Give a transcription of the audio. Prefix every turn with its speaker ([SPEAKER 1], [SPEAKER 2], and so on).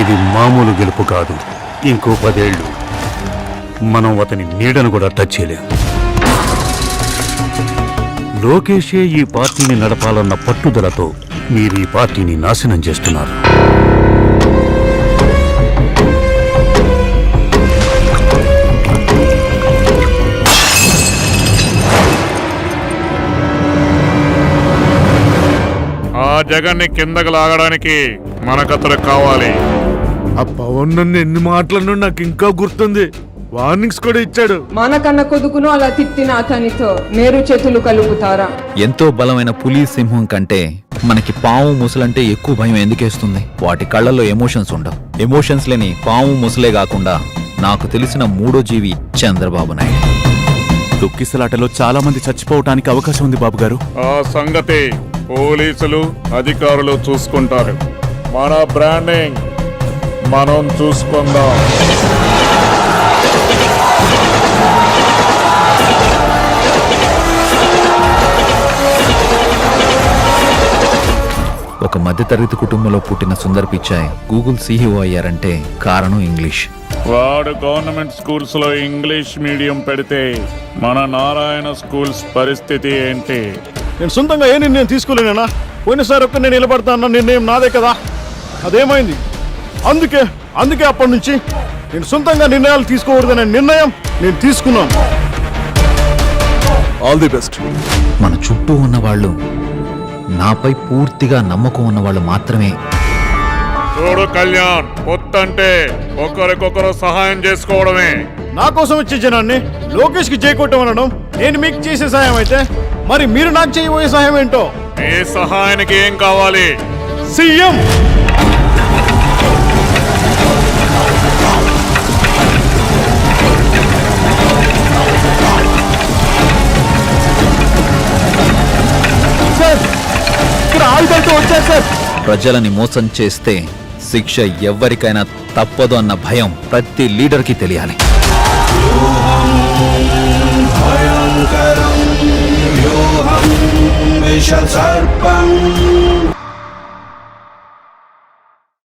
[SPEAKER 1] ఇది మామూలు గెలుపు కాదు. ఇంకో 10 ఏళ్ళు మనం అతని నీడను కూడా టచ్ చేయలేం. లోకేషే ఈ పార్టీని నడపాలన్న పట్టుదలతో మీరు ఈ పార్టీని నాశనం చేస్తున్నారు.
[SPEAKER 2] ఆ జగన్ని కిందకు లాగడానికి మనకతడు కావాలి.
[SPEAKER 3] ఆ పవన్ నన్ను ఎన్ని మాటలను నాకు ఇంకా గుర్తుంది. వార్నింగ్స్ కూడా ఇచ్చాడు.
[SPEAKER 4] మనకన్న కొడుకును అలా తిట్టిన అతనితో నేరు చేతులు కలుపుతారా?
[SPEAKER 5] ఎంతో బలమైన పులి సింహం కంటే మనకి పాము ముసలంటే ఎక్కువ భయం ఎందుకేస్తుంది? వాటి కళ్ళల్లో ఎమోషన్స్ ఉండవు. ఎమోషన్స్ లేని పాము ముసలే కాకుండా నాకు తెలిసిన మూడో జీవి చంద్రబాబు నాయుడు.
[SPEAKER 6] తొక్కిసలాటలో చాలా మంది చచ్చిపోవటానికి అవకాశం ఉంది బాబు గారు.
[SPEAKER 2] ఆ సంగతి పోలీసులు అధికారులు చూసుకుంటారు. మన బ్రాండింగ్ మనం చూసుకుందాం.
[SPEAKER 5] ఒక మధ్యతరగతి కుటుంబంలో పుట్టిన సుందర్ పిచాయ్ గూగుల్ CEO అయ్యారంటే కారణం ఇంగ్లీష్.
[SPEAKER 2] వాడు గవర్నమెంట్ స్కూల్స్ లో ఇంగ్లీష్ మీడియం పెడితే మన నారాయణ స్కూల్స్ పరిస్థితి ఏంటి?
[SPEAKER 3] నేను సొంతంగా ఏ నిర్ణయం తీసుకోలేనా? పోయినసారి ఒక్క నేను నిలబడతాన్న నిర్ణయం నాదే కదా, అదేమైంది? అందుకే అప్పటి నుంచి నేను సొంతంగా నిర్ణయాలు తీసుకోకూడదనే నిర్ణయం నేను తీసుకున్నాను. All the best.
[SPEAKER 5] మన చుట్టూ ఉన్నవాళ్ళు నాపై పూర్తిగా నమ్మకం ఉన్నవాళ్ళు మాత్రమే.
[SPEAKER 2] చూడు కళ్యాణ్, పొత్తంటే ఒకరికొకరు సహాయం చేసుకోవడమే.
[SPEAKER 3] నా కోసం వచ్చే జనాన్ని లోకేష్ కి చేయకొట్టమనడం నేను మీకు చేసే సహాయం అయితే, మరి మీరు నాకు చేయబోయే సహాయం ఏంటో?
[SPEAKER 2] ఈ సహాయానికి ఏం కావాలి?
[SPEAKER 3] సీఎం.
[SPEAKER 5] ప్రజలని మోసం చేస్తే శిక్ష ఎవ్వరికైనా తప్పదు అన్న భయం ప్రతి లీడర్కి తెలియాలి.
[SPEAKER 7] భయంకరం వ్యూహం విషసర్పం